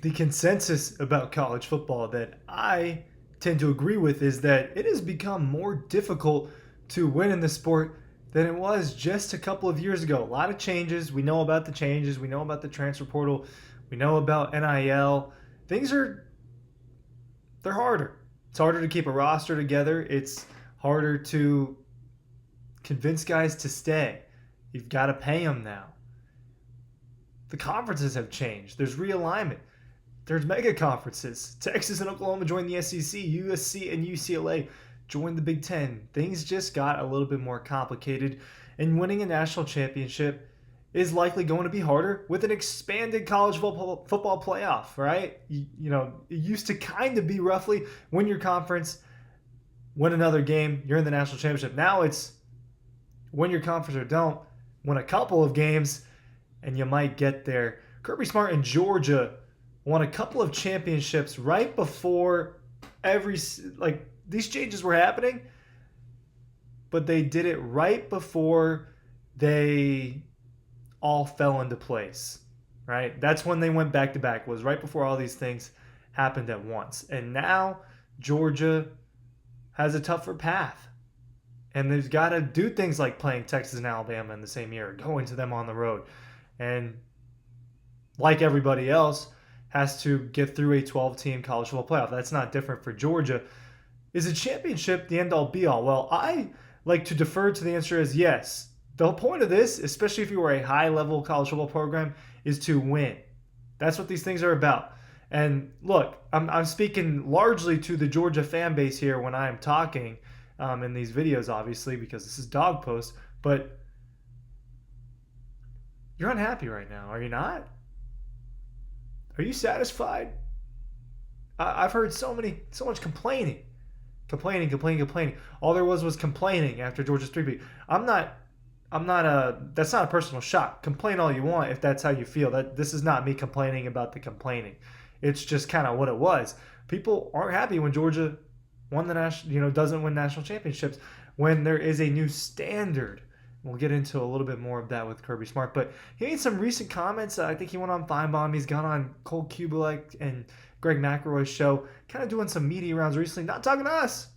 the consensus about college football that I tend to agree with is that it has become more difficult to win in the sport than it was just a couple of years ago. A lot of changes. We know about the changes. We know about the transfer portal. We know about NIL. Things are they're harder. It's harder to keep a roster together. It's harder to convince guys to stay. You've got to pay them now. The conferences have changed. There's realignment. There's mega conferences. Texas and Oklahoma joined the SEC. USC and UCLA joined the Big Ten. Things just got a little bit more complicated, and winning a national championship is likely going to be harder with an expanded college football playoff, right? It used to kind of be roughly win your conference, win another game, you're in the national championship. Now it's win your conference or don't, win a couple of games, and you might get there. Kirby Smart in Georgia won a couple of championships right before these changes were happening, but they did it right before they all fell into place, right? That's when they went back to back, was right before all these things happened at once. And now Georgia has a tougher path. And they've got to do things like playing Texas and Alabama in the same year, going to them on the road. And like everybody else, has to get through a 12-team college football playoff. That's not different for Georgia. Is a championship the end-all, be-all? Well, I like to defer to the answer as yes. The whole point of this, especially if you are a high-level college football program, is to win. That's what these things are about. And look, I'm speaking largely to the Georgia fan base here when I am talking in these videos, obviously, because this is Dawg Post. But you're unhappy right now, are you not? Are you satisfied? I've heard so much complaining. All there was complaining after Georgia's 3-beat. That's not a personal shot. Complain all you want if that's how you feel. This is not me complaining about the complaining. It's just kind of what it was. People aren't happy when Georgia doesn't win national championships, when there is a new standard. We'll get into a little bit more of that with Kirby Smart. But he made some recent comments. I think he went on Feinbaum. He's gone on Cole Kubelek and Greg McElroy's show, kind of doing some media rounds recently. Not talking to us.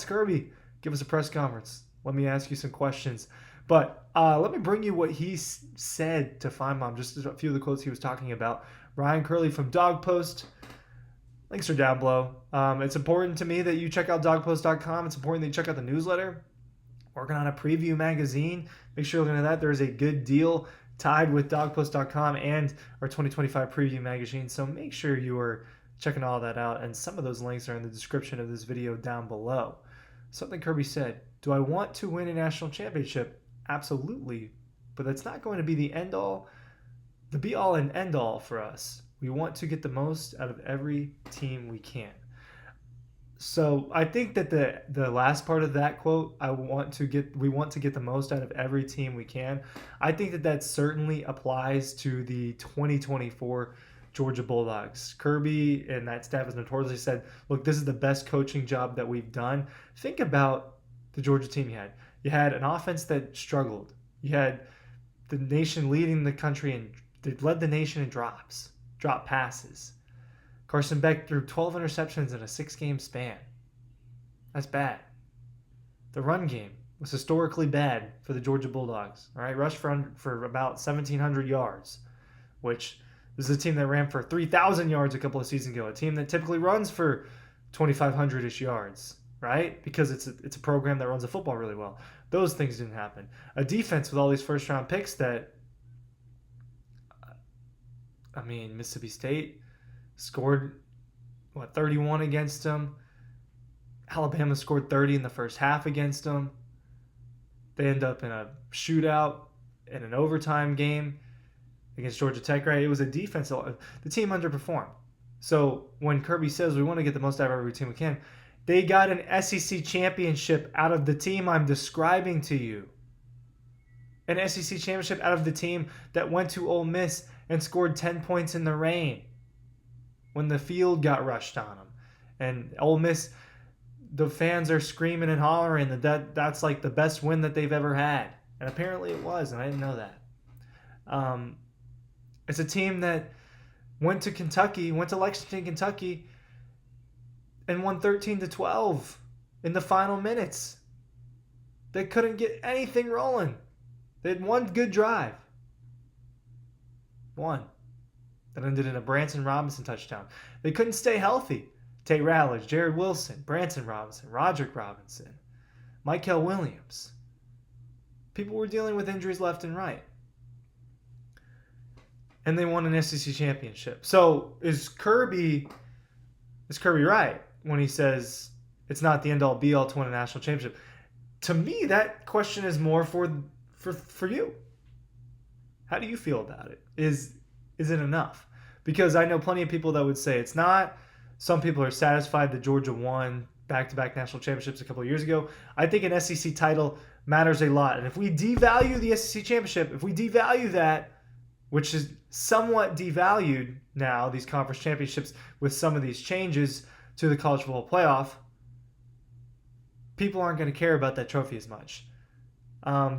Kirby, give us a press conference. Let me ask you some questions. But let me bring you what he said to Feinbaum, just a few of the quotes he was talking about. Ryan Curley from Dawg Post. Links are down below. It's important to me that you check out dawgpost.com. It's important that you check out the newsletter. Working on a preview magazine. Make sure you're looking at that. There is a good deal tied with dawgpost.com and our 2025 preview magazine. So make sure you are checking all that out. And some of those links are in the description of this video down below. Something Kirby said. Do I want to win a national championship? Absolutely. But that's not going to be the be-all and end-all for us. We want to get the most out of every team we can. So I think that the last part of that quote, we want to get the most out of every team we can. I think that certainly applies to the 2024 Georgia Bulldogs. Kirby and that staff has notoriously said, look, this is the best coaching job that we've done. Think about the Georgia team you had. You had an offense that struggled. You had the nation leading the country, and they led the nation in drop passes. Carson Beck threw 12 interceptions in a 6-game span. That's bad. The run game was historically bad for the Georgia Bulldogs. All right, rushed for about 1,700 yards, which this is a team that ran for 3,000 yards a couple of seasons ago. A team that typically runs for 2,500-ish yards, right? Because it's a program that runs the football really well. Those things didn't happen. A defense with all these first-round picks that, Mississippi State scored 31 against them. Alabama scored 30 in the first half against them. They end up in a shootout in an overtime game against Georgia Tech, right? It was a defense. The team underperformed. So when Kirby says we want to get the most out of every team we can, they got an SEC championship out of the team I'm describing to you. An SEC championship out of the team that went to Ole Miss and scored 10 points in the rain when the field got rushed on them. And Ole Miss, the fans are screaming and hollering that's like the best win that they've ever had. And apparently it was, and I didn't know that. It's a team that went to Lexington, Kentucky, and won 13-12 in the final minutes. They couldn't get anything rolling. They had one good drive. One. That ended in a Branson Robinson touchdown. They couldn't stay healthy. Tate Ratledge, Jared Wilson, Branson Robinson, Roderick Robinson, Michael Williams. People were dealing with injuries left and right. And they won an SEC championship. So is Kirby right when he says it's not the end-all be-all to win a national championship? To me, that question is more for you. How do you feel about it? Is it enough? Because I know plenty of people that would say it's not. Some people are satisfied that Georgia won back-to-back national championships a couple of years ago. I think an SEC title matters a lot. And if we devalue the SEC championship, if we devalue that, which is somewhat devalued now, these conference championships, with some of these changes to the college football playoff, people aren't going to care about that trophy as much.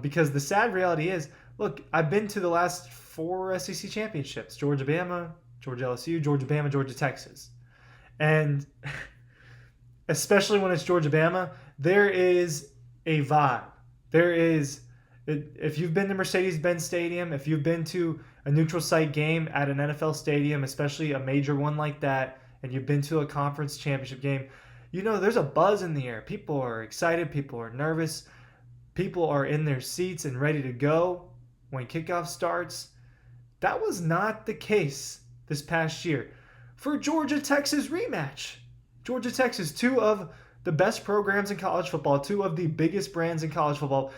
Because the sad reality is, look, I've been to the last 4 SEC championships: Georgia, Bama, Georgia, LSU, Georgia, Bama, Georgia, Texas. And especially when it's Georgia, Bama, there is a vibe. There is, if you've been to Mercedes-Benz Stadium, if you've been to a neutral site game at an NFL stadium, especially a major one like that, and you've been to a conference championship game, you know there's a buzz in the air. People are excited. People are nervous. People are in their seats and ready to go when kickoff starts. That was not the case this past year for Georgia-Texas rematch. Georgia-Texas, 2 of the best programs in college football, 2 of the biggest brands in college football.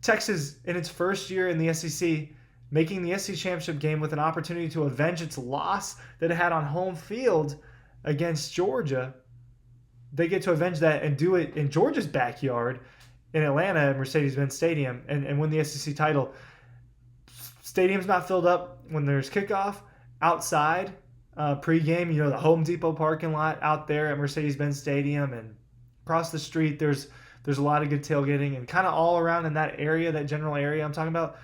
Texas, in its first year in the SEC, making the SEC championship game with an opportunity to avenge its loss that it had on home field against Georgia. They get to avenge that and do it in Georgia's backyard in Atlanta at Mercedes-Benz Stadium and win the SEC title. Stadium's not filled up when there's kickoff. Outside, pregame, the Home Depot parking lot out there at Mercedes-Benz Stadium, and across the street there's a lot of good tailgating, and kind of all around in that area, that general area I'm talking about.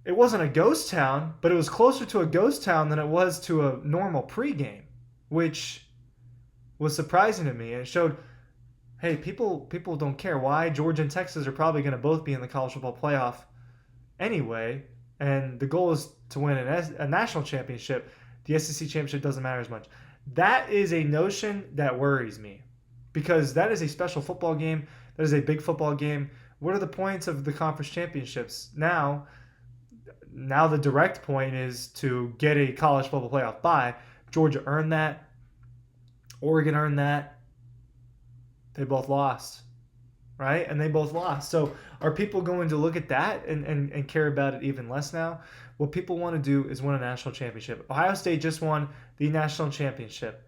It wasn't a ghost town, but it was closer to a ghost town than it was to a normal pregame, which was surprising to me. And it showed, hey, people don't care. Why? Georgia and Texas are probably going to both be in the college football playoff anyway, and the goal is to win a national championship. The SEC championship doesn't matter as much. That is a notion that worries me, because that is a special football game. That is a big football game. What are the points of the conference championships? Now the direct point is to get a college football playoff bye. Georgia earned that. Oregon earned that. They both lost, right? And they both lost. So are people going to look at that and care about it even less now? What people want to do is win a national championship. Ohio State just won the national championship.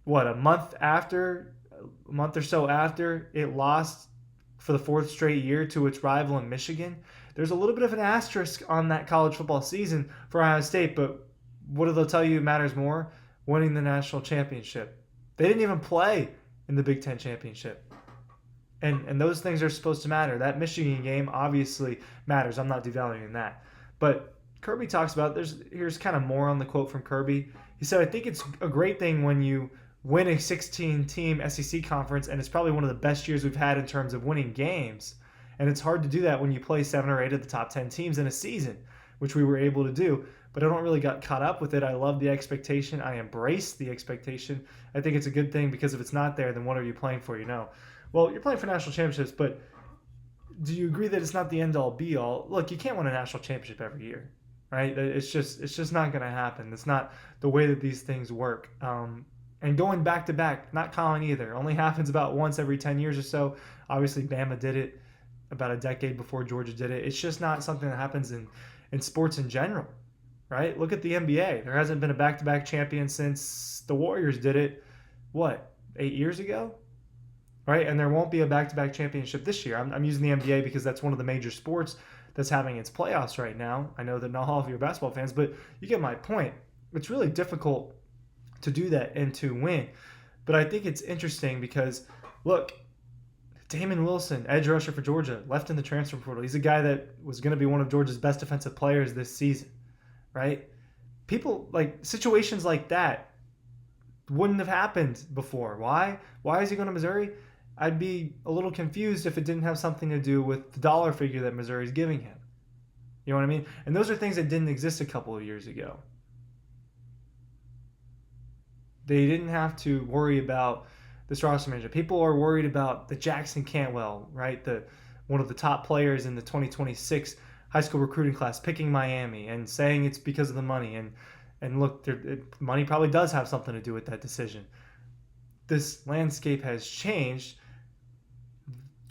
What, a month or so after it lost for the 4th straight year to its rival in Michigan? There's a little bit of an asterisk on that college football season for Ohio State, but what do they tell you matters more? Winning the national championship. They didn't even play in the Big Ten championship. And those things are supposed to matter. That Michigan game obviously matters. I'm not devaluing that. But Kirby talks about, here's kind of more on the quote from Kirby. He said, I think it's a great thing when you win a 16-team SEC conference, and it's probably one of the best years we've had in terms of winning games. And it's hard to do that when you play 7 or 8 of the top 10 teams in a season, which we were able to do. But I don't really get caught up with it. I love the expectation. I embrace the expectation. I think it's a good thing, because if it's not there, then what are you playing for? Well, you're playing for national championships, but do you agree that it's not the end-all be-all? Look, you can't win a national championship every year, right? It's just not going to happen. It's not the way that these things work. And going back-to-back, not common either. Only happens about once every 10 years or so. Obviously, Bama did it about a decade before Georgia did it. It's just not something that happens in sports in general, right? Look at the NBA. There hasn't been a back-to-back champion since the Warriors did it, 8 years ago? Right? And there won't be a back-to-back championship this year. I'm using the NBA because that's one of the major sports that's having its playoffs right now. I know that not all of you are basketball fans, but you get my point. It's really difficult to do that and to win. But I think it's interesting because, look, Damon Wilson, edge rusher for Georgia, left in the transfer portal. He's a guy that was going to be one of Georgia's best defensive players this season, right? People like situations like that wouldn't have happened before. Why? Why is he going to Missouri? I'd be a little confused if it didn't have something to do with the dollar figure that Missouri's giving him. You know what I mean? And those are things that didn't exist a couple of years ago. They didn't have to worry about this roster manager. People are worried about the Jackson Cantwell, right? The one of the top players in the 2026 high school recruiting class, picking Miami and saying it's because of the money. And look, money probably does have something to do with that decision. This landscape has changed.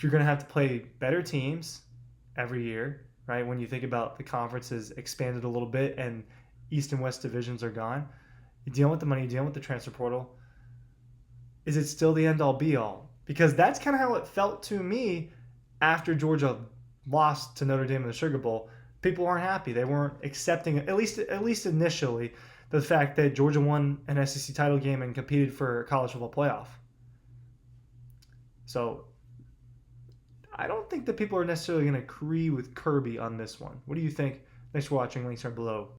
You're going to have to play better teams every year, right? When you think about the conferences expanded a little bit and East and West divisions are gone, you deal with the money, you deal with the transfer portal. Is it still the end all be all? Because that's kind of how it felt to me after Georgia lost to Notre Dame in the Sugar Bowl. People aren't happy. They weren't accepting, at least initially, the fact that Georgia won an SEC title game and competed for a college football playoff. So I don't think that people are necessarily going to agree with Kirby on this one. What do you think? Thanks for watching. Links are below.